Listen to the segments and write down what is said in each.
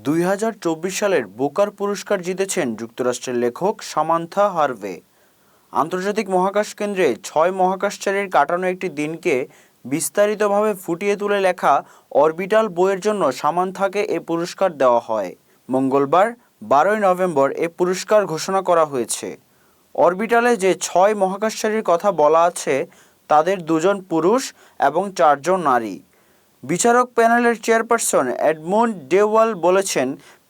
2024 সালের বুকার পুরস্কার জিতেছেন যুক্তরাষ্ট্রের লেখক সামান্থা হারভে। আন্তর্জাতিক মহাকাশ কেন্দ্রে 6 মহাকাশচারীর কাটানো একটি দিনকে বিস্তারিতভাবে ফুটিয়ে তুলে লেখা অরবিটাল বইয়ের জন্য সামান্থাকে এ পুরস্কার দেওয়া হয়। মঙ্গলবার 12 নভেম্বর এ পুরস্কার ঘোষণা করা হয়েছে। অরবিটালে যে 6 মহাকাশচারীর কথা বলা আছে তাদের 2 জন পুরুষ এবং 4 জন নারী। বিচারক প্যানেলের চেয়ারপারসন এডমুন্ড ডেওয়াল বলেছেন,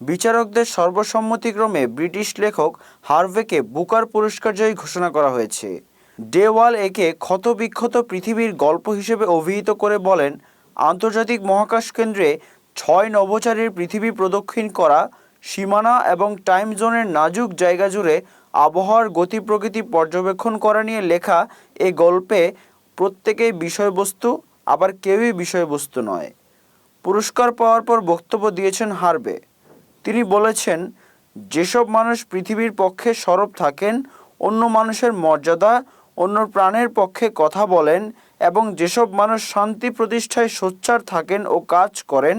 বিচারকদের সর্বসম্মতিক্রমে ব্রিটিশ লেখক হারভেকে বুকার পুরস্কারজয়ী ঘোষণা করা হয়েছে। ডেওয়াল একে ক্ষতবিক্ষত পৃথিবীর গল্প হিসেবে অভিহিত করে বলেন, আন্তর্জাতিক মহাকাশ কেন্দ্রে 6 নভোচারীর পৃথিবী প্রদক্ষিণ করা, সীমানা এবং টাইম জোনের নাজুক জায়গা জুড়ে আবহাওয়ার গতি প্রকৃতি পর্যবেক্ষণ করা নিয়ে লেখা এ গল্পে প্রত্যেকেই বিষয়বস্তু, আবার কেউই বিষয়বস্তু নয়। পুরস্কার পাওয়ার পর বক্তব্য দিয়েছেন হারভে। তিনি বলেছেন, যেসব মানুষ পৃথিবীর পক্ষে সরব থাকেন, অন্য মানুষের মর্যাদা, অন্য প্রাণের পক্ষে কথা বলেন এবং যেসব মানুষ শান্তি প্রতিষ্ঠায় সোচ্চার থাকেন ও কাজ করেন,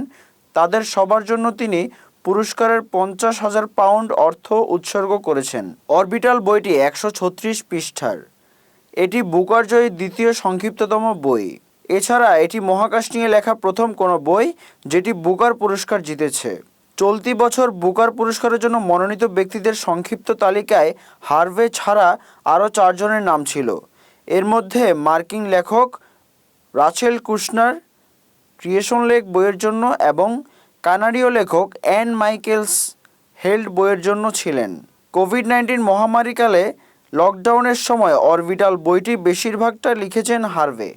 তাদের সবার জন্য তিনি পুরস্কারের 50,000 পাউন্ড অর্থ উৎসর্গ করেছেন। অরবিটাল বইটি 136 পৃষ্ঠার। এটি বুকার-জয়ী দ্বিতীয় সংক্ষিপ্ততম বই। এছাড়া এটি মহাকাশ নিয়ে লেখা প্রথম কোনো বই যেটি বুকার পুরস্কার জিতেছে। চলতি বছর বুকার পুরস্কারের জন্য মনোনীত ব্যক্তিদের সংক্ষিপ্ত তালিকায় হারভে ছাড়া আরও 4 জনের নাম ছিল। এর মধ্যে মার্কিন লেখক রাচেল কুশনার ক্রিয়েশন লেক বইয়ের জন্য এবং কানাডীয় লেখক অ্যান মাইকেলস হেল্ড বইয়ের জন্য ছিলেন। কোভিড-19 মহামারীকালে লকডাউনের সময় অরবিটাল বইটি বেশিরভাগটা লিখেছেন হারভে।